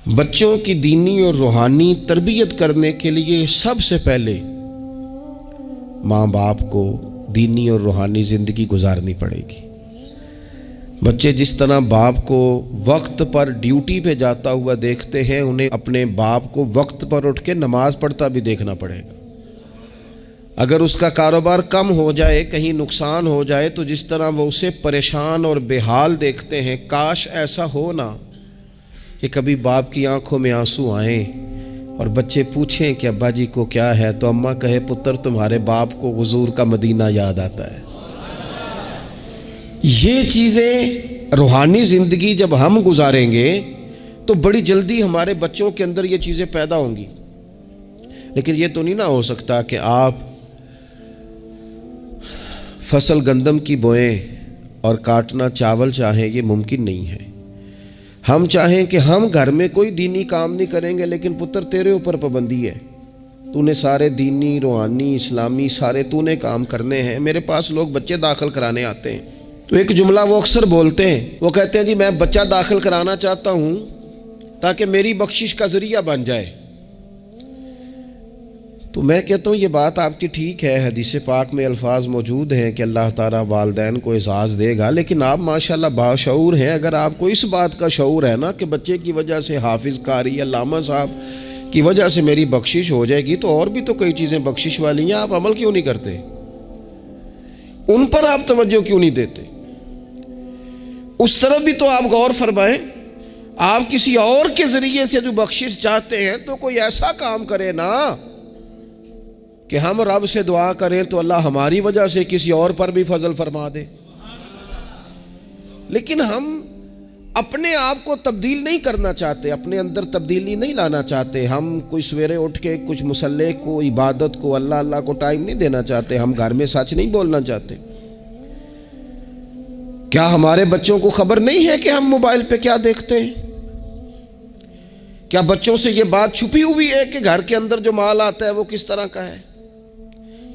بچوں کی دینی اور روحانی تربیت کرنے کے لیے سب سے پہلے ماں باپ کو دینی اور روحانی زندگی گزارنی پڑے گی۔ بچے جس طرح باپ کو وقت پر ڈیوٹی پہ جاتا ہوا دیکھتے ہیں، انہیں اپنے باپ کو وقت پر اٹھ کے نماز پڑھتا بھی دیکھنا پڑے گا۔ اگر اس کا کاروبار کم ہو جائے، کہیں نقصان ہو جائے، تو جس طرح وہ اسے پریشان اور بے حال دیکھتے ہیں، کاش ایسا ہو نا کہ کبھی باپ کی آنکھوں میں آنسو آئیں اور بچے پوچھیں کہ ابا جی کو کیا ہے، تو اماں کہے پتر تمہارے باپ کو حضور کا مدینہ یاد آتا ہے۔ یہ چیزیں روحانی زندگی جب ہم گزاریں گے تو بڑی جلدی ہمارے بچوں کے اندر یہ چیزیں پیدا ہوں گی۔ لیکن یہ تو نہیں نہ ہو سکتا کہ آپ فصل گندم کی بوئیں اور کاٹنا چاول چاہیں، یہ ممکن نہیں ہے۔ ہم چاہیں کہ ہم گھر میں کوئی دینی کام نہیں کریں گے، لیکن پتر تیرے اوپر پابندی ہے، تو نے سارے دینی روحانی اسلامی سارے تو نے کام کرنے ہیں۔ میرے پاس لوگ بچے داخل کرانے آتے ہیں تو ایک جملہ وہ اکثر بولتے ہیں، وہ کہتے ہیں جی میں بچہ داخل کرانا چاہتا ہوں تاکہ میری بخشش کا ذریعہ بن جائے۔ تو میں کہتا ہوں یہ بات آپ کی ٹھیک ہے، حدیث پاک میں الفاظ موجود ہیں کہ اللہ تعالیٰ والدین کو اعزاز دے گا، لیکن آپ ماشاءاللہ باشعور ہیں۔ اگر آپ کو اس بات کا شعور ہے نا کہ بچے کی وجہ سے حافظ قاری علامہ صاحب کی وجہ سے میری بخشش ہو جائے گی، تو اور بھی تو کئی چیزیں بخشش والی ہیں، آپ عمل کیوں نہیں کرتے؟ ان پر آپ توجہ کیوں نہیں دیتے؟ اس طرف بھی تو آپ غور فرمائیں۔ آپ کسی اور کے ذریعے سے جو بخشش چاہتے ہیں تو کوئی ایسا کام کرے نا کہ ہم رب سے دعا کریں تو اللہ ہماری وجہ سے کسی اور پر بھی فضل فرما دے۔ لیکن ہم اپنے آپ کو تبدیل نہیں کرنا چاہتے، اپنے اندر تبدیلی نہیں لانا چاہتے۔ ہم کوئی سویرے اٹھ کے کچھ مصلی کو، عبادت کو، اللہ کو ٹائم نہیں دینا چاہتے۔ ہم گھر میں سچ نہیں بولنا چاہتے۔ کیا ہمارے بچوں کو خبر نہیں ہے کہ ہم موبائل پہ کیا دیکھتے ہیں؟ کیا بچوں سے یہ بات چھپی ہوئی ہے کہ گھر کے اندر جو مال آتا ہے وہ کس طرح کا ہے؟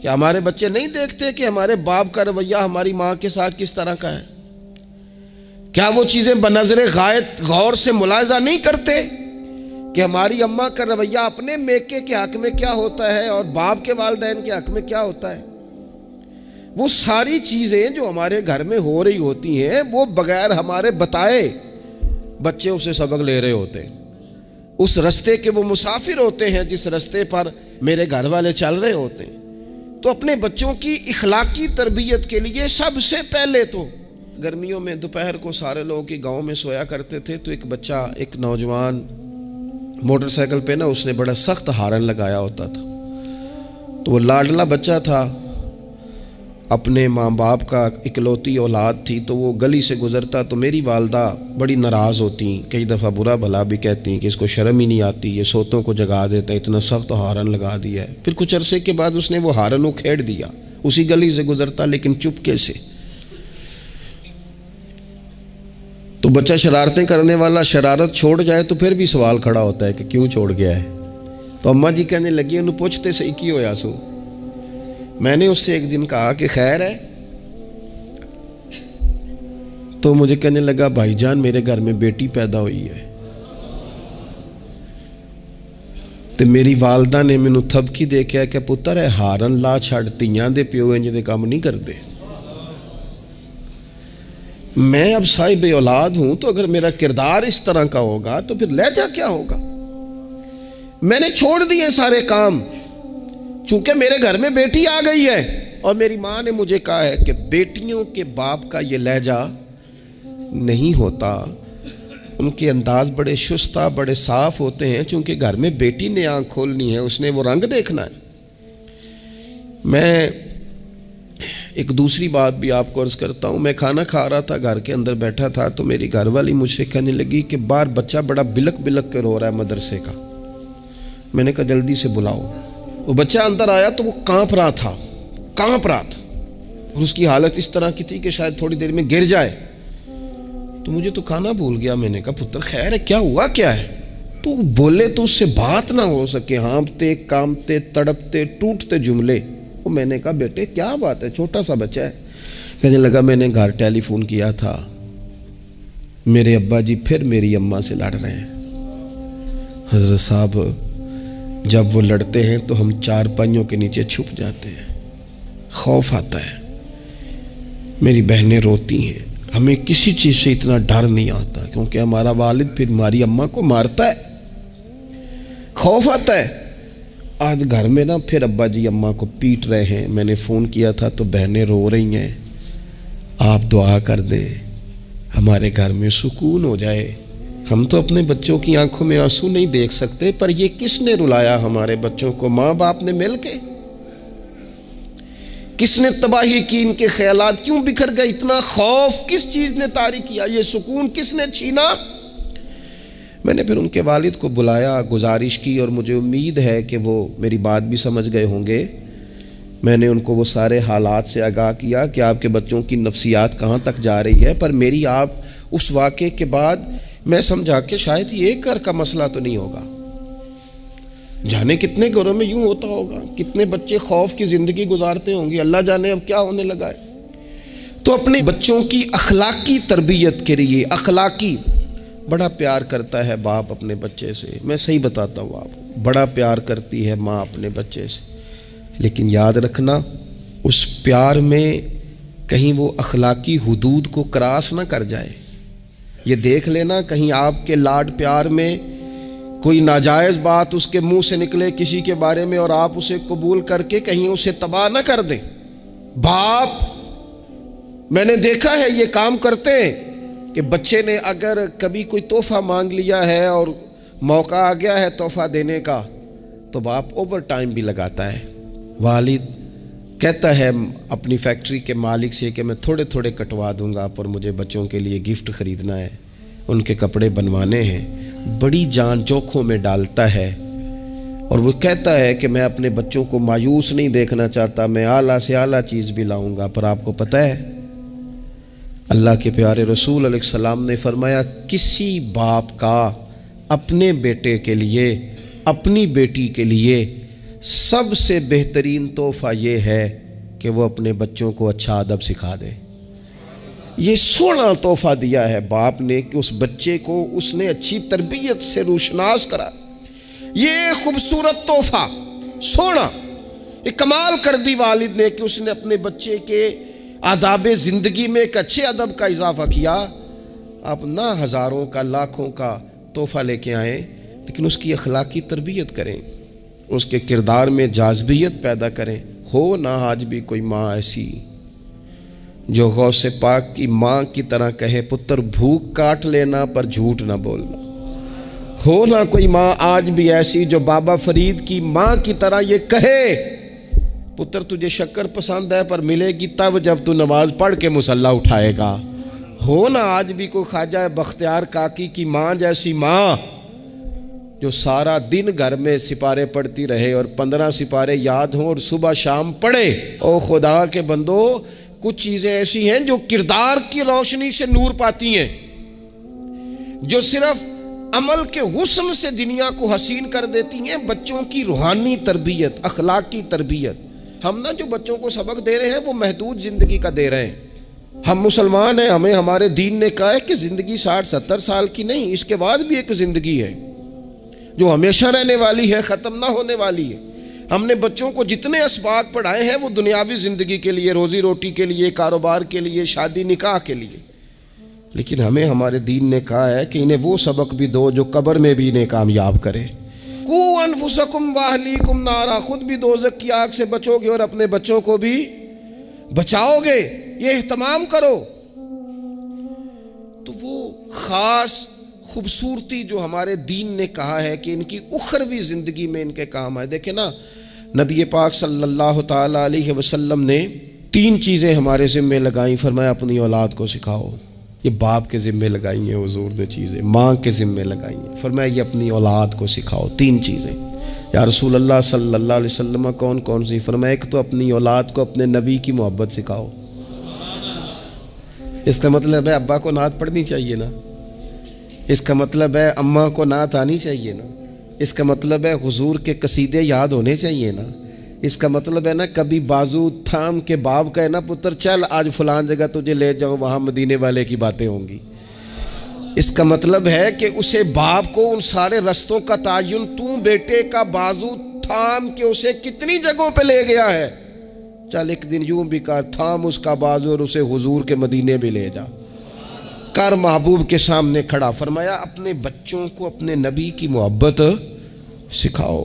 کیا ہمارے بچے نہیں دیکھتے کہ ہمارے باپ کا رویہ ہماری ماں کے ساتھ کس طرح کا ہے؟ کیا وہ چیزیں بنظر غائب غور سے ملاحظہ نہیں کرتے کہ ہماری اماں کا رویہ اپنے میکے کے حق میں کیا ہوتا ہے اور باپ کے والدین کے حق میں کیا ہوتا ہے؟ وہ ساری چیزیں جو ہمارے گھر میں ہو رہی ہوتی ہیں، وہ بغیر ہمارے بتائے بچے اسے سبق لے رہے ہوتے ہیں۔ اس رستے کے وہ مسافر ہوتے ہیں جس رستے پر میرے گھر والے چل رہے ہوتے ہیں۔ تو اپنے بچوں کی اخلاقی تربیت کے لیے سب سے پہلے تو گرمیوں میں دوپہر کو سارے لوگ کی گاؤں میں سویا کرتے تھے، تو ایک بچہ، ایک نوجوان موٹر سائیکل پہ نا، اس نے بڑا سخت ہارن لگایا ہوتا تھا۔ تو وہ لاڈلا بچہ تھا، اپنے ماں باپ کا اکلوتی اولاد تھی، تو وہ گلی سے گزرتا تو میری والدہ بڑی ناراض ہوتی، کئی دفعہ برا بھلا بھی کہتی کہ اس کو شرم ہی نہیں آتی، یہ سوتوں کو جگا دیتا ہے، اتنا سخت ہارن لگا دیا ہے۔ پھر کچھ عرصے کے بعد اس نے وہ ہارن اکھیڑ دیا، اسی گلی سے گزرتا لیکن چپکے سے۔ تو بچہ شرارتیں کرنے والا شرارت چھوڑ جائے تو پھر بھی سوال کھڑا ہوتا ہے کہ کیوں چھوڑ گیا ہے؟ تو اماں جی کہنے لگی انہوں پوچھتے صحیح کی ہویا سو۔ میں نے اس سے ایک دن کہا کہ خیر ہے؟ تو مجھے کہنے لگا بھائی جان میرے گھر میں بیٹی پیدا ہوئی ہے۔ تو میری والدہ نے مینوں تھبکی دے کے کہ پتر ہے ہارن لا چھڑ، تیاں دے پیو انج دے کام نہیں کردے۔ میں اب صاحب اولاد ہوں، تو اگر میرا کردار اس طرح کا ہوگا تو پھر لہجہ کیا ہوگا؟ میں نے چھوڑ دیے سارے کام، چونکہ میرے گھر میں بیٹی آ گئی ہے، اور میری ماں نے مجھے کہا ہے کہ بیٹیوں کے باپ کا یہ لہجہ نہیں ہوتا، ان کے انداز بڑے شستہ بڑے صاف ہوتے ہیں، چونکہ گھر میں بیٹی نے آنکھ کھولنی ہے، اس نے وہ رنگ دیکھنا ہے۔ میں ایک دوسری بات بھی آپ کو عرض کرتا ہوں، میں کھانا کھا رہا تھا، گھر کے اندر بیٹھا تھا، تو میری گھر والی مجھ سے کہنے لگی کہ باہر بچہ بڑا بلک بلک کے رو رہا ہے مدرسے کا۔ میں نے کہا جلدی سے بلاؤ۔ وہ بچہ اندر آیا تو وہ کانپ رہا تھا، اور اس کی حالت اس طرح کی تھی کہ شاید تھوڑی دیر میں گر جائے۔ تو مجھے تو کھانا بھول گیا، میں نے کہا پتر خیر ہے، کیا ہوا کیا ہے؟ تو بولے تو اس سے بات نہ ہو سکے، ہانپتے کانپتے تڑپتے ٹوٹتے جملے۔ وہ میں نے کہا بیٹے کیا بات ہے، چھوٹا سا بچہ ہے۔ کہنے لگا میں نے گھر ٹیلی فون کیا تھا، میرے ابا جی پھر میری اماں سے لڑ رہے ہیں۔ حضرت صاحب جب وہ لڑتے ہیں تو ہم چارپائیوں کے نیچے چھپ جاتے ہیں، خوف آتا ہے، میری بہنیں روتی ہیں، ہمیں کسی چیز سے اتنا ڈر نہیں آتا کیونکہ ہمارا والد پھر ہماری اماں کو مارتا ہے، خوف آتا ہے۔ آج گھر میں نا پھر ابا جی اماں کو پیٹ رہے ہیں، میں نے فون کیا تھا تو بہنیں رو رہی ہیں، آپ دعا کر دیں ہمارے گھر میں سکون ہو جائے۔ ہم تو اپنے بچوں کی آنکھوں میں آنسو نہیں دیکھ سکتے، پر یہ کس نے رلایا ہمارے بچوں کو؟ ماں باپ نے مل کے۔ کس نے تباہی کی؟ ان کے خیالات کیوں بکھر گئے؟ اتنا خوف کس چیز نے طاری کیا؟ یہ سکون کس نے چھینا؟ میں نے پھر ان کے والد کو بلایا، گزارش کی، اور مجھے امید ہے کہ وہ میری بات بھی سمجھ گئے ہوں گے۔ میں نے ان کو وہ سارے حالات سے آگاہ کیا کہ آپ کے بچوں کی نفسیات کہاں تک جا رہی ہے، پر میری آپ اس واقعے کے بعد میں سمجھا کہ شاید یہ ایک گھر کا مسئلہ تو نہیں ہوگا، جانے کتنے گھروں میں یوں ہوتا ہوگا، کتنے بچے خوف کی زندگی گزارتے ہوں گے، اللہ جانے اب کیا ہونے لگا ہے۔ تو اپنے بچوں کی اخلاقی تربیت کے لیے، اخلاقی، بڑا پیار کرتا ہے باپ اپنے بچے سے، میں صحیح بتاتا ہوں آپ کو، بڑا پیار کرتی ہے ماں اپنے بچے سے، لیکن یاد رکھنا اس پیار میں کہیں وہ اخلاقی حدود کو کراس نہ کر جائے۔ یہ دیکھ لینا کہیں آپ کے لاڈ پیار میں کوئی ناجائز بات اس کے منہ سے نکلے کسی کے بارے میں اور آپ اسے قبول کر کے کہیں اسے تباہ نہ کر دیں۔ باپ میں نے دیکھا ہے یہ کام کرتے ہیں کہ بچے نے اگر کبھی کوئی تحفہ مانگ لیا ہے اور موقع آ گیا ہے تحفہ دینے کا تو باپ اوور ٹائم بھی لگاتا ہے۔ والد کہتا ہے اپنی فیکٹری کے مالک سے کہ میں تھوڑے تھوڑے کٹوا دوں گا، پر مجھے بچوں کے لیے گفٹ خریدنا ہے، ان کے کپڑے بنوانے ہیں، بڑی جان جوکھوں میں ڈالتا ہے، اور وہ کہتا ہے کہ میں اپنے بچوں کو مایوس نہیں دیکھنا چاہتا، میں اعلیٰ سے اعلیٰ چیز بھی لاؤں گا۔ پر آپ کو پتہ ہے اللہ کے پیارے رسول علیہ السلام نے فرمایا کسی باپ کا اپنے بیٹے کے لیے، اپنی بیٹی کے لیے سب سے بہترین تحفہ یہ ہے کہ وہ اپنے بچوں کو اچھا ادب سکھا دے۔ یہ سونا تحفہ دیا ہے باپ نے کہ اس بچے کو اس نے اچھی تربیت سے روشناس کرا۔ یہ خوبصورت تحفہ سونا، یہ کمال کر دی والد نے کہ اس نے اپنے بچے کے آداب زندگی میں ایک اچھے ادب کا اضافہ کیا۔ آپ نہ ہزاروں کا لاکھوں کا تحفہ لے کے آئیں، لیکن اس کی اخلاقی تربیت کریں، اس کے کردار میں جاذبیت پیدا کریں۔ ہو نہ آج بھی کوئی ماں ایسی جو غوث پاک کی ماں کی طرح کہے پتر بھوک کاٹ لینا پر جھوٹ نہ بولنا۔ ہو نہ کوئی ماں آج بھی ایسی جو بابا فرید کی ماں کی طرح یہ کہے پتر تجھے شکر پسند ہے پر ملے گی تب جب تو نماز پڑھ کے مصلی اٹھائے گا۔ ہو نہ آج بھی کوئی خواجہ بختیار کاکی کی ماں جیسی ماں جو سارا دن گھر میں سپارے پڑھتی رہے اور 15 سپارے یاد ہوں اور صبح شام پڑھے۔ او خدا کے بندو، کچھ چیزیں ایسی ہیں جو کردار کی روشنی سے نور پاتی ہیں، جو صرف عمل کے حسن سے دنیا کو حسین کر دیتی ہیں۔ بچوں کی روحانی تربیت، اخلاقی تربیت، ہم نا جو بچوں کو سبق دے رہے ہیں وہ محدود زندگی کا دے رہے ہیں۔ ہم مسلمان ہیں، ہمیں ہمارے دین نے کہا ہے کہ زندگی 60-70 سال کی نہیں، اس کے بعد بھی ایک زندگی ہے جو ہمیشہ رہنے والی ہے، ختم نہ ہونے والی ہے۔ ہم نے بچوں کو جتنے اسباق پڑھائے ہیں وہ دنیاوی زندگی کے لیے، روزی روٹی کے لیے، کاروبار کے لیے، شادی نکاح کے لیے، لیکن ہمیں ہمارے دین نے کہا ہے کہ انہیں وہ سبق بھی دو جو قبر میں بھی انہیں کامیاب کرے۔ قُوْ أَنفُسَكُمْ وَأَهْلِيكُمْ نَارًا، خود بھی دوزخ کی آگ سے بچو گے اور اپنے بچوں کو بھی بچاؤ گے، یہ اہتمام کرو۔ تو وہ خاص خوبصورتی جو ہمارے دین نے کہا ہے کہ ان کی اخروی زندگی میں ان کے کام آئے۔ دیکھیں نا، نبی پاک صلی اللہ تعالیٰ علیہ وسلم نے 3 چیزیں ہمارے ذمے لگائیں، فرمایا اپنی اولاد کو سکھاؤ۔ یہ باپ کے ذمے لگائی ہیں حضور نے چیزیں، ماں کے ذمے لگائی ہیں، فرمایا یہ اپنی اولاد کو سکھاؤ 3 چیزیں۔ یا رسول اللہ صلی اللہ علیہ وسلم کون کون سی؟ فرمایا ایک تو اپنی اولاد کو اپنے نبی کی محبت سکھاؤ۔ اس کا مطلب ہے ابا کو نعت پڑھنی چاہیے نا، اس کا مطلب ہے اماں کو نعت آنی چاہیے نا، اس کا مطلب ہے حضور کے قصیدے یاد ہونے چاہیے نا، اس کا مطلب ہے نا کبھی بازو تھام کے باپ کہے نا پتر چل آج فلان جگہ تجھے لے جاؤ، وہاں مدینے والے کی باتیں ہوں گی۔ اس کا مطلب ہے کہ اسے باپ کو ان سارے رستوں کا تعین تو بیٹے کا بازو تھام کے اسے کتنی جگہوں پہ لے گیا ہے. چل ایک دن یوں بھی کر، تھام اس کا بازو اور اسے حضور کے مدینے بھی لے جا کر، محبوب کے سامنے کھڑا. فرمایا اپنے بچوں کو اپنے نبی کی محبت سکھاؤ،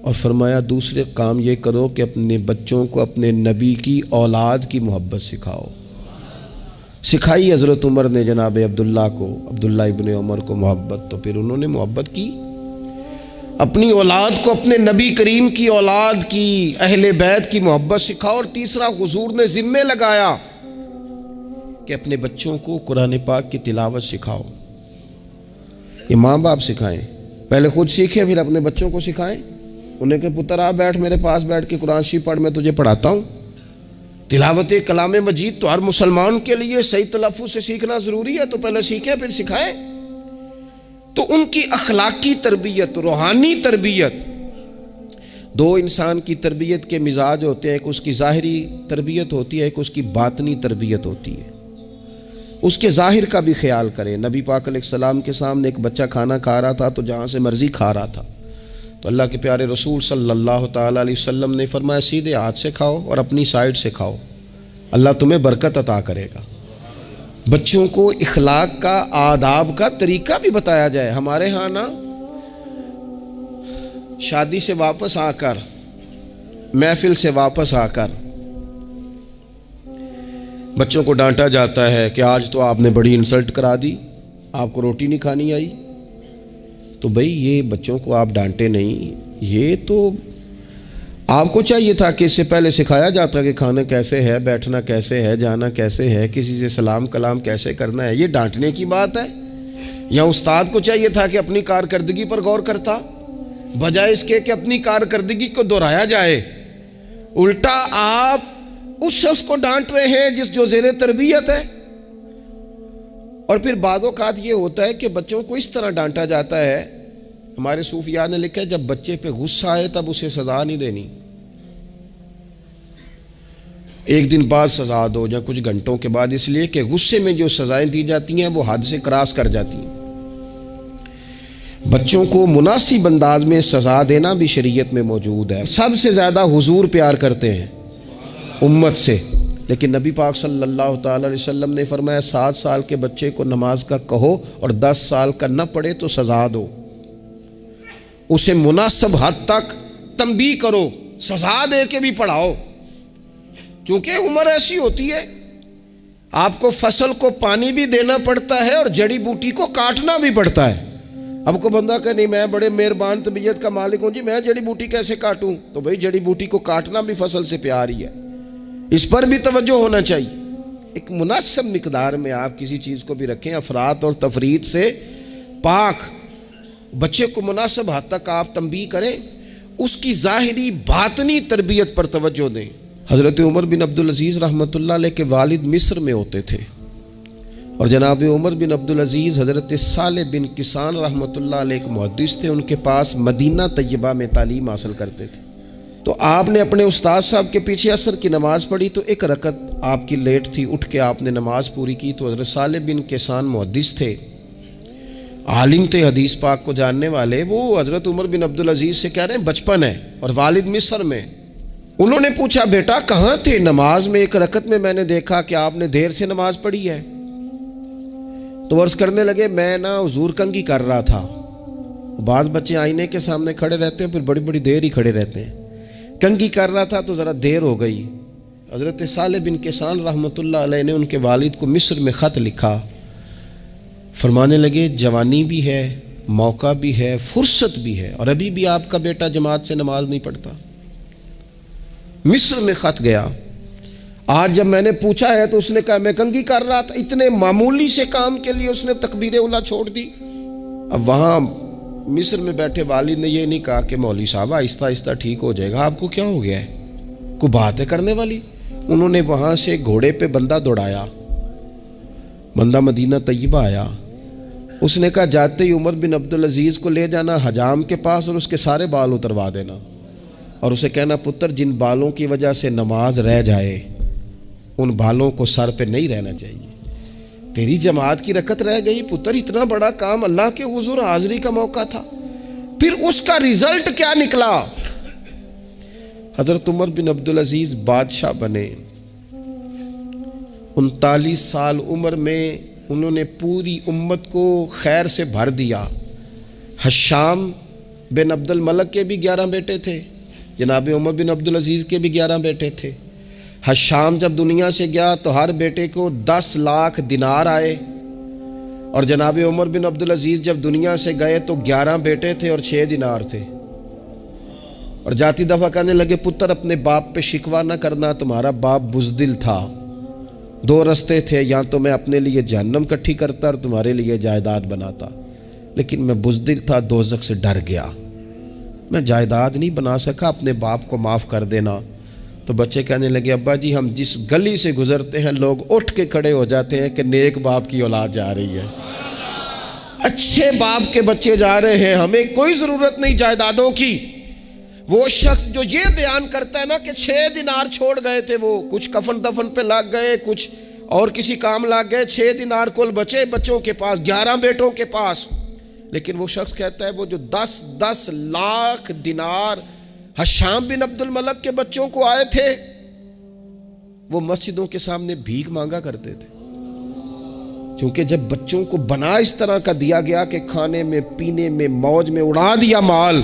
اور فرمایا دوسرے کام یہ کرو کہ اپنے بچوں کو اپنے نبی کی اولاد کی محبت سکھاؤ. سکھائی حضرت عمر نے جناب عبداللہ کو، عبداللہ ابن عمر کو محبت، تو پھر انہوں نے محبت کی اپنی اولاد کو، اپنے نبی کریم کی اولاد کی، اہل بیت کی محبت سکھاؤ. اور تیسرا حضور نے ذمہ لگایا کہ اپنے بچوں کو قرآن پاک کی تلاوت سکھاؤ. یہ ماں باپ سکھائیں، پہلے خود سیکھیں پھر اپنے بچوں کو سکھائیں. انہیں کہ پتر آ بیٹھ میرے پاس بیٹھ کے قرآن شریف پڑھ، میں تجھے پڑھاتا ہوں. تلاوت کلام مجید تو ہر مسلمان کے لیے صحیح تلفظ سے سیکھنا ضروری ہے، تو پہلے سیکھیں پھر سکھائیں. تو ان کی اخلاقی تربیت، روحانی تربیت، دو انسان کی تربیت کے مزاج ہوتے ہیں، ایک اس کی ظاہری تربیت ہوتی ہے، ایک اس کی باطنی تربیت ہوتی ہے. اس کے ظاہر کا بھی خیال کریں. نبی پاک علیہ السلام کے سامنے ایک بچہ کھانا کھا رہا تھا تو جہاں سے مرضی کھا رہا تھا، تو اللہ کے پیارے رسول صلی اللہ تعالیٰ علیہ وسلم نے فرمایا سیدھے ہاتھ سے کھاؤ اور اپنی سائیڈ سے کھاؤ، اللہ تمہیں برکت عطا کرے گا. بچوں کو اخلاق کا، آداب کا طریقہ بھی بتایا جائے. ہمارے ہاں نا شادی سے واپس آ کر، محفل سے واپس آ کر بچوں کو ڈانٹا جاتا ہے کہ آج تو آپ نے بڑی انسلٹ کرا دی، آپ کو روٹی نہیں کھانی آئی. تو بھئی یہ بچوں کو آپ ڈانٹے نہیں، یہ تو آپ کو چاہیے تھا کہ اس سے پہلے سکھایا جاتا کہ کھانا کیسے ہے، بیٹھنا کیسے ہے، جانا کیسے ہے، کسی سے سلام کلام کیسے کرنا ہے. یہ ڈانٹنے کی بات ہے؟ یا استاد کو چاہیے تھا کہ اپنی کارکردگی پر غور کرتا، بجائے اس کے کہ اپنی کارکردگی کو دہرایا جائے. الٹا آپ اس شخص کو ڈانٹ رہے ہیں جو زیر تربیت ہے. اور پھر بعض اوقات یہ ہوتا ہے کہ بچوں کو اس طرح ڈانٹا جاتا ہے، ہمارے صوفیاء نے لکھا ہے جب بچے پہ غصہ آئے تب اسے سزا نہیں دینی، ایک دن بعد سزا دو یا کچھ گھنٹوں کے بعد، اس لیے کہ غصے میں جو سزائیں دی جاتی ہیں وہ حد سے کراس کر جاتی ہیں. بچوں کو مناسب انداز میں سزا دینا بھی شریعت میں موجود ہے. سب سے زیادہ حضور پیار کرتے ہیں امت سے، لیکن نبی پاک صلی اللہ تعالی علیہ وسلم نے فرمایا 7 سال کے بچے کو نماز کا کہو اور 10 سال کا نہ پڑھے تو سزا دو. اسے مناسب حد تک تنبیہ کرو، سزا دے کے بھی پڑھاؤ، چونکہ عمر ایسی ہوتی ہے آپ کو فصل کو پانی بھی دینا پڑتا ہے اور جڑی بوٹی کو کاٹنا بھی پڑتا ہے. اب کو بندہ کہ نہیں میں بڑے مہربان طبیعت کا مالک ہوں جی، میں جڑی بوٹی کیسے کاٹوں؟ تو بھئی جڑی بوٹی کو کاٹنا بھی فصل سے پیار ہی ہے، اس پر بھی توجہ ہونا چاہیے. ایک مناسب مقدار میں آپ کسی چیز کو بھی رکھیں، افراط اور تفریط سے پاک. بچے کو مناسب حد تک آپ تنبیہ کریں، اس کی ظاہری باطنی تربیت پر توجہ دیں. حضرت عمر بن عبدالعزیز رحمۃ اللہ علیہ کے والد مصر میں ہوتے تھے، اور جناب عمر بن عبدالعزیز حضرت صالح بن کسان رحمۃ اللہ علیہ ایک محدث تھے، ان کے پاس مدینہ طیبہ میں تعلیم حاصل کرتے تھے. تو آپ نے اپنے استاد صاحب کے پیچھے عصر کی نماز پڑھی تو ایک رکعت آپ کی لیٹ تھی، اٹھ کے آپ نے نماز پوری کی. تو حضرت صالح بن کسان محدث تھے، عالم تھے، حدیث پاک کو جاننے والے. وہ حضرت عمر بن عبدالعزیز سے کہہ رہے ہیں بچپن ہے اور والد مصر میں. انہوں نے پوچھا بیٹا کہاں تھے؟ نماز میں ایک رکعت میں میں نے دیکھا کہ آپ نے دیر سے نماز پڑھی ہے. تو عرض کرنے لگے میں نا حضور کنگھی کر رہا تھا. بعض بچے آئینے کے سامنے کھڑے رہتے ہیں پھر بڑی بڑی دیر ہی کھڑے رہتے ہیں. کنگھی کر رہا تھا تو ذرا دیر ہو گئی. حضرت صالح بن کسان رحمۃ اللہ علیہ نے ان کے والد کو مصر میں خط لکھا، فرمانے لگے جوانی بھی ہے، موقع بھی ہے، فرصت بھی ہے، اور ابھی بھی آپ کا بیٹا جماعت سے نماز نہیں پڑھتا. مصر میں خط گیا. آج جب میں نے پوچھا ہے تو اس نے کہا میں کنگھی کر رہا تھا. اتنے معمولی سے کام کے لیے اس نے تکبیر اولیٰ چھوڑ دی. اب وہاں مصر میں بیٹھے والد نے یہ نہیں کہا کہ مولوی صاحب آہستہ آہستہ ٹھیک ہو جائے گا، آپ کو کیا ہو گیا ہے، کوئی بات ہے کرنے والی. انہوں نے وہاں سے گھوڑے پہ بندہ دوڑایا، بندہ مدینہ طیبہ آیا. اس نے کہا جاتے ہی عمر بن عبدالعزیز کو لے جانا حجام کے پاس اور اس کے سارے بال اتروا دینا، اور اسے کہنا پتر جن بالوں کی وجہ سے نماز رہ جائے ان بالوں کو سر پہ نہیں رہنا چاہیے. تیری جماعت کی رکعت رہ گئی پتر، اتنا بڑا کام اللہ کے حضور حاضری کا موقع تھا۔ پھر اس کا ریزلٹ کیا نکلا؟ حضرت عمر بن عبدالعزیز بادشاہ بنے، 39 سال عمر میں انہوں نے پوری امت کو خیر سے بھر دیا۔ حشام بن عبد الملک کے بھی 11 بیٹے تھے، جناب عمر بن عبدالعزیز کے بھی 11 بیٹے تھے۔ حشام جب دنیا سے گیا تو ہر بیٹے کو 10 لاکھ دینار آئے، اور جناب عمر بن عبدالعزیز جب دنیا سے گئے تو 11 بیٹے تھے اور 6 دینار تھے۔ اور جاتی دفعہ کہنے لگے پتر اپنے باپ پہ شکوہ نہ کرنا، تمہارا باپ بزدل تھا، 2 رستے تھے، یا تو میں اپنے لیے جہنم کٹھی کرتا اور تمہارے لیے جائیداد بناتا، لیکن میں بزدل تھا، دوزخ سے ڈر گیا، میں جائیداد نہیں بنا سکا، اپنے باپ کو معاف کر دینا۔ تو بچے کہنے لگے ابا جی ہم جس گلی سے گزرتے ہیں لوگ اٹھ کے کھڑے ہو جاتے ہیں کہ نیک باپ کی اولاد جا رہی ہے، اچھے باپ کے بچے جا رہے ہیں، ہمیں کوئی ضرورت نہیں جائیدادوں کی۔ وہ شخص جو یہ بیان کرتا ہے نا کہ 6 دینار چھوڑ گئے تھے، وہ کچھ کفن دفن پہ لگ گئے، کچھ اور کسی کام لگ گئے، 6 دینار کل بچے بچوں کے پاس، 11 بیٹوں کے پاس۔ لیکن وہ شخص کہتا ہے وہ جو 10 لاکھ دینار حشام بن عبد الملک کے بچوں کو آئے تھے، وہ مسجدوں کے سامنے بھیک مانگا کرتے تھے، کیونکہ جب بچوں کو بنا اس طرح کا دیا گیا کہ کھانے میں پینے میں موج میں اڑا دیا مال،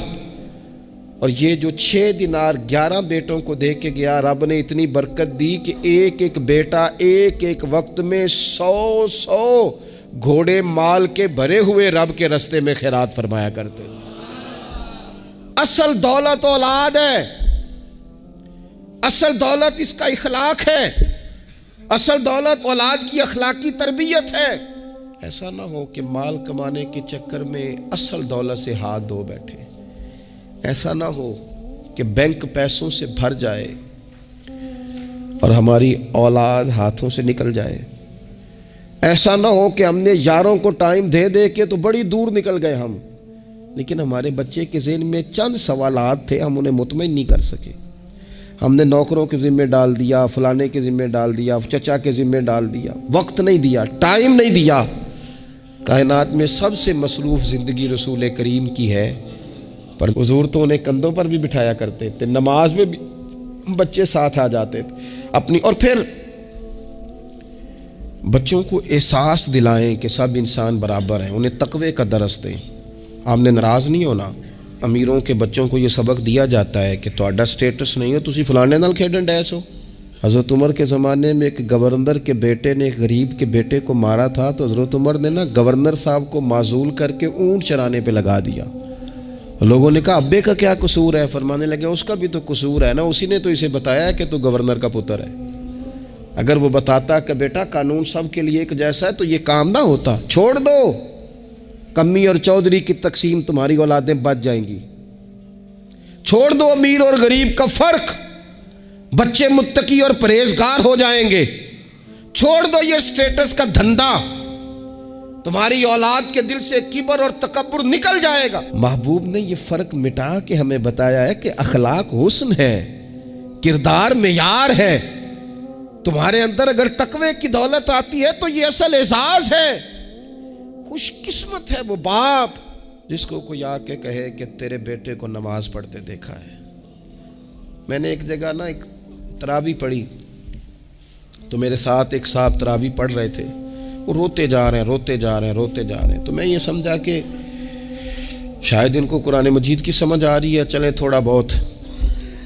اور یہ جو 6 دینار 11 بیٹوں کو دے کے گیا، رب نے اتنی برکت دی کہ ایک ایک بیٹا ایک وقت میں 100 گھوڑے مال کے بھرے ہوئے رب کے رستے میں خیرات فرمایا کرتے۔ اصل دولت اولاد ہے، اصل دولت اس کا اخلاق ہے، اصل دولت اولاد کی اخلاقی تربیت ہے۔ ایسا نہ ہو کہ مال کمانے کے چکر میں اصل دولت سے ہاتھ دھو بیٹھے، ایسا نہ ہو کہ بینک پیسوں سے بھر جائے اور ہماری اولاد ہاتھوں سے نکل جائے، ایسا نہ ہو کہ ہم نے یاروں کو ٹائم دے دے کے تو بڑی دور نکل گئے ہم، لیکن ہمارے بچے کے ذہن میں چند سوالات تھے، ہم انہیں مطمئن نہیں کر سکے، ہم نے نوکروں کے ذمہ ڈال دیا، فلانے کے ذمہ ڈال دیا، چچا کے ذمہ ڈال دیا، وقت نہیں دیا، ٹائم نہیں دیا۔ کائنات میں سب سے مصروف زندگی رسول کریم کی ہے، پر حضور تو انہیں کندھوں پر بھی بٹھایا کرتے تھے، نماز میں بھی بچے ساتھ آ جاتے تھے اپنی، اور پھر بچوں کو احساس دلائیں کہ سب انسان برابر ہیں، انہیں تقوی کا درس دیں۔ آپ نے ناراض نہیں ہونا، امیروں کے بچوں کو یہ سبق دیا جاتا ہے کہ تہاڈا سٹیٹس نہیں ہو تسی فلانے نال کھیڈن ڈیس ہو۔ حضرت عمر کے زمانے میں ایک گورنر کے بیٹے نے ایک غریب کے بیٹے کو مارا تھا، تو حضرت عمر نے گورنر صاحب کو معزول کر کے اونٹ چرانے پہ لگا دیا۔ لوگوں نے کہا ابے کا کیا قصور ہے؟ فرمانے لگے اس کا بھی تو قصور ہے نا، اسی نے تو اسے بتایا کہ تو گورنر کا پتر ہے، اگر وہ بتاتا کہ بیٹا قانون سب کے لیے ایک جیسا ہے تو یہ کام نہ ہوتا۔ چھوڑ دو، کمی اور چودھری کی تقسیم، تمہاری اولادیں بچ جائیں گی۔ چھوڑ دو امیر اور غریب کا فرق، بچے متقی اور پرہیزگار ہو جائیں گے۔ چھوڑ دو یہ سٹیٹس کا دھندا، تمہاری اولاد کے دل سے کبر اور تکبر نکل جائے گا۔ محبوب نے یہ فرق مٹا کے ہمیں بتایا ہے کہ اخلاق حسن ہے، کردار معیار ہے۔ تمہارے اندر اگر تقوی کی دولت آتی ہے تو یہ اصل اعزاز ہے۔ خوش قسمت ہے وہ باپ جس کو کوئی آ کے کہے کہ تیرے بیٹے کو نماز پڑھتے دیکھا ہے۔ میں نے ایک جگہ ایک تراویح پڑھی، تو میرے ساتھ ایک صاحب تراویح پڑھ رہے تھے، وہ روتے جا رہے ہیں، تو میں یہ سمجھا کہ شاید ان کو قرآن مجید کی سمجھ آ رہی ہے، چلے تھوڑا بہت،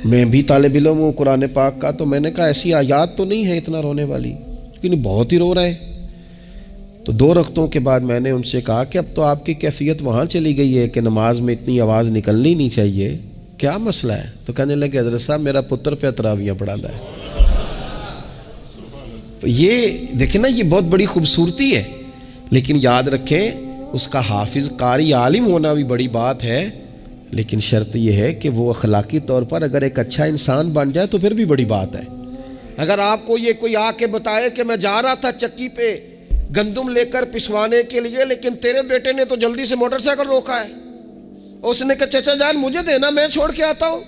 میں بھی طالب علم ہوں قرآن پاک کا، تو میں نے کہا ایسی آیات تو نہیں ہے اتنا رونے والی، لیکن بہت ہی رو رہے ہیں۔ تو 2 رکعتوں کے بعد میں نے ان سے کہا کہ اب تو آپ کی کیفیت وہاں چلی گئی ہے کہ نماز میں اتنی آواز نکلنی نہیں چاہیے، کیا مسئلہ ہے؟ تو کہنے لگے حضرت صاحب میرا پتر پہ تراویح پڑھانا ہے۔ تو یہ دیکھیں نا، یہ بہت بڑی خوبصورتی ہے، لیکن یاد رکھیں اس کا حافظ قاری عالم ہونا بھی بڑی بات ہے، لیکن شرط یہ ہے کہ وہ اخلاقی طور پر اگر ایک اچھا انسان بن جائے تو پھر بھی بڑی بات ہے۔ اگر آپ کو یہ کوئی آ کے بتائے کہ میں جا رہا تھا چکی پہ گندم لے کر پسوانے کے لیے، لیکن تیرے بیٹے نے تو جلدی سے موٹر سائیکل روکا ہے، اس نے کہا چچا جان مجھے دینا، میں چھوڑ کے آتا ہوں،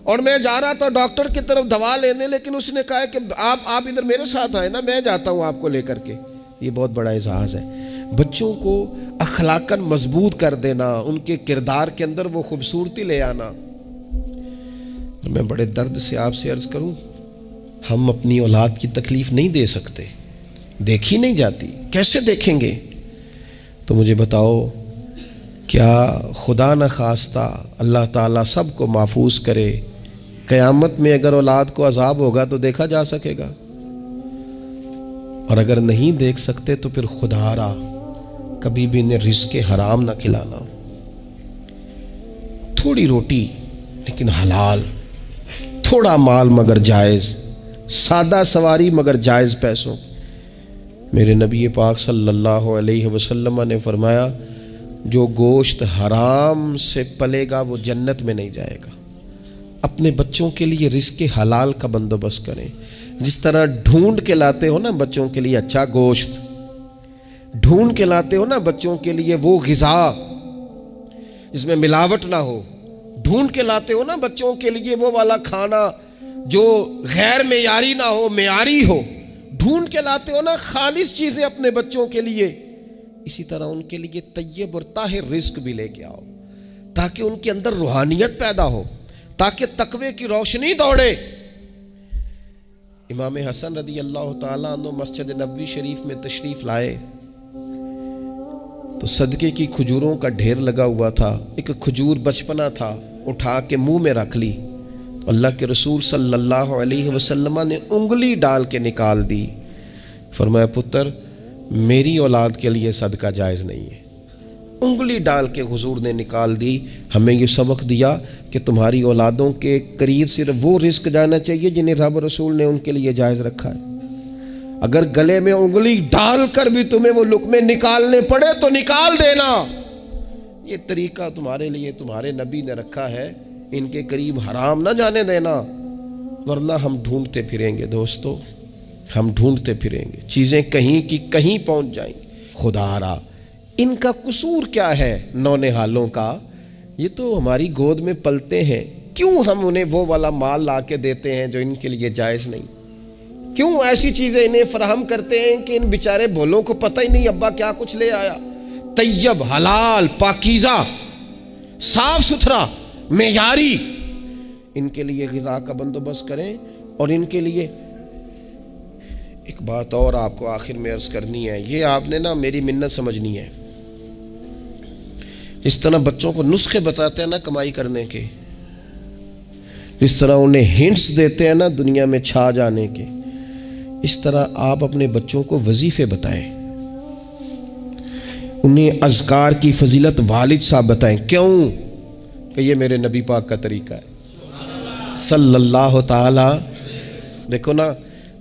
اور میں جا رہا تھا ڈاکٹر کی طرف دوا لینے، لیکن اس نے کہا کہ آپ ادھر میرے ساتھ آئے نا، میں جاتا ہوں آپ کو لے کر کے۔ یہ بہت بڑا اعزاز ہے. بچوں کو اخلاقاً مضبوط کر دینا، ان کے کردار کے اندر وہ خوبصورتی لے آنا. میں بڑے درد سے آپ سے عرض کروں، ہم اپنی اولاد کی تکلیف نہیں دے سکتے، دیکھی نہیں جاتی، کیسے دیکھیں گے؟ تو مجھے بتاؤ، کیا خدا نہ خواستہ اللہ تعالیٰ سب کو محفوظ کرے، قیامت میں اگر اولاد کو عذاب ہوگا تو دیکھا جا سکے گا؟ اور اگر نہیں دیکھ سکتے تو پھر خدا را کبھی بھی انہیں رزق حرام نہ کھلانا. تھوڑی روٹی لیکن حلال، تھوڑا مال مگر جائز، سادہ سواری مگر جائز پیسوں. میرے نبی پاک صلی اللہ علیہ وسلم نے فرمایا، جو گوشت حرام سے پلے گا وہ جنت میں نہیں جائے گا. اپنے بچوں کے لیے رزق حلال کا بندوبست کریں. جس طرح ڈھونڈ کے لاتے ہو نا بچوں کے لیے اچھا گوشت، ڈھونڈ کے لاتے ہو نا بچوں کے لیے وہ غذا جس میں ملاوٹ نہ ہو، ڈھونڈ کے لاتے ہو نا بچوں کے لیے وہ والا کھانا جو غیر معیاری نہ ہو، معیاری ہو، ڈھونڈ کے لاتے ہو نا خالص چیزیں اپنے بچوں کے لیے، اسی طرح ان کے لیے طیب اور طاہر رزق بھی لے کے آؤ تاکہ ان کے اندر روحانیت پیدا ہو، تاکہ تقوی کی روشنی دوڑے. امام حسن رضی اللہ تعالیٰ عنہ مسجد نبوی شریف میں تشریف لائے تو صدقے کی کھجوروں کا ڈھیر لگا ہوا تھا. ایک کھجور بچپنا تھا، اٹھا کے منہ میں رکھ لی. اللہ کے رسول صلی اللہ علیہ وسلم نے انگلی ڈال کے نکال دی. فرمایا، پتر میری اولاد کے لیے صدقہ جائز نہیں ہے. انگلی ڈال کے حضور نے نکال دی. ہمیں یہ سبق دیا کہ تمہاری اولادوں کے قریب صرف وہ رزق جانا چاہیے جنہیں رب رسول نے ان کے لیے جائز رکھا ہے. اگر گلے میں انگلی ڈال کر بھی تمہیں وہ لقمے نکالنے پڑے تو نکال دینا. یہ طریقہ تمہارے لیے تمہارے نبی نے رکھا ہے، ان کے قریب حرام نہ جانے دینا، ورنہ ہم ڈھونڈتے پھریں گے. دوستو، ہم ڈھونڈتے پھریں گے، چیزیں کہیں کی کہیں پہنچ جائیں. خدا را ان کا قصور کیا ہے نونہالوں کا؟ یہ تو ہماری گود میں پلتے ہیں، کیوں ہم انہیں وہ والا مال لا کے دیتے ہیں جو ان کے لیے جائز نہیں؟ کیوں ایسی چیزیں انہیں فراہم کرتے ہیں کہ ان بیچارے بھولوں کو پتہ ہی نہیں ابا کیا کچھ لے آیا؟ طیب، حلال، پاکیزہ، صاف ستھرا، معیاری ان کے لیے غذا کا بندوبست کریں. اور ان کے لیے ایک بات اور آپ کو آخر میں عرض کرنی ہے، یہ آپ نے نا میری منت سمجھنی ہے. اس طرح بچوں کو نسخے بتاتے ہیں نا کمائی کرنے کے، اس طرح انہیں ہنٹس دیتے ہیں نا دنیا میں چھا جانے کے، اس طرح آپ اپنے بچوں کو وظیفے بتائیں، انہیں اذکار کی فضیلت والد صاحب بتائیں. کیوں؟ کہ یہ میرے نبی پاک کا طریقہ ہے صلی اللہ تعالی. دیکھو نا،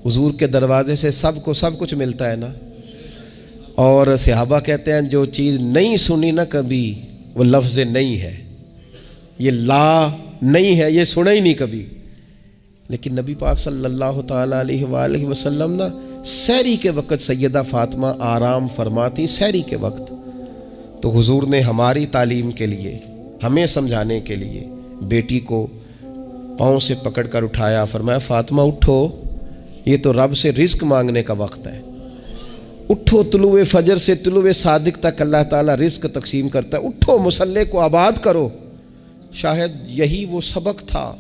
حضور کے دروازے سے سب کو سب کچھ ملتا ہے نا. اور صحابہ کہتے ہیں جو چیز نہیں سنی نا کبھی وہ لفظ نہیں ہے، یہ لا نہیں ہے، یہ سنا ہی نہیں کبھی. لیکن نبی پاک صلی اللہ تعالیٰ علیہ وآلہ وسلم نا سحری کے وقت سیدہ فاطمہ آرام فرماتی سحری کے وقت، تو حضور نے ہماری تعلیم کے لیے، ہمیں سمجھانے کے لیے بیٹی کو پاؤں سے پکڑ کر اٹھایا. فرمایا، فاطمہ اٹھو، یہ تو رب سے رزق مانگنے کا وقت ہے. اٹھو، طلوع فجر سے طلوع صادق تک اللہ تعالیٰ رزق تقسیم کرتا ہے. اٹھو، مصلے کو آباد کرو. شاید یہی وہ سبق تھا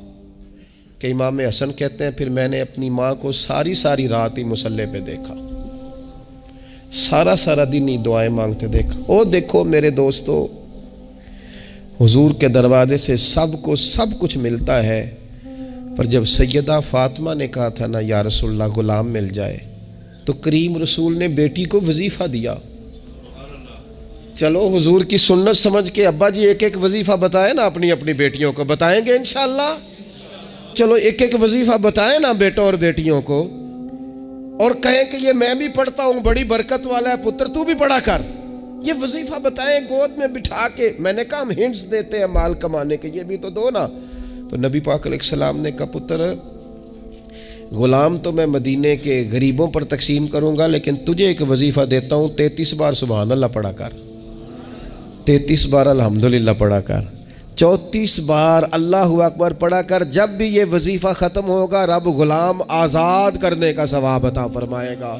کہ امام حسن کہتے ہیں پھر میں نے اپنی ماں کو ساری رات ہی مصلے پہ دیکھا، سارا دن ہی دعائیں مانگتے دیکھا. او دیکھو میرے دوستو، حضور کے دروازے سے سب کو سب کچھ ملتا ہے، پر جب سیدہ فاطمہ نے کہا تھا نا یا رسول اللہ غلام مل جائے، تو کریم رسول نے بیٹی کو وظیفہ دیا. چلو حضور کی سنت سمجھ کے ابا جی ایک وظیفہ بتائیں نا اپنی بیٹیوں کو. بتائیں گے انشاءاللہ؟ چلو ایک وظیفہ بتائیں نا بیٹوں اور بیٹیوں کو، اور کہیں کہ یہ میں بھی پڑھتا ہوں، بڑی برکت والا ہے، پتر تو بھی پڑھا کر. یہ وظیفہ بتائیں گود میں بٹھا کے. میں نے کہا ہم ہنٹس دیتے ہیں مال کمانے کے، یہ بھی تو دو نا. تو نبی پاک علیہ السلام نے کہا پتر غلام تو میں مدینے کے غریبوں پر تقسیم کروں گا، لیکن تجھے ایک وظیفہ دیتا ہوں، 33 بار سبحان اللہ پڑھا کر، 33 بار الحمدللہ پڑھا کر، 34 بار اللہ اکبر پڑھا کر. جب بھی یہ وظیفہ ختم ہوگا رب غلام آزاد کرنے کا ثواب عطا فرمائے گا.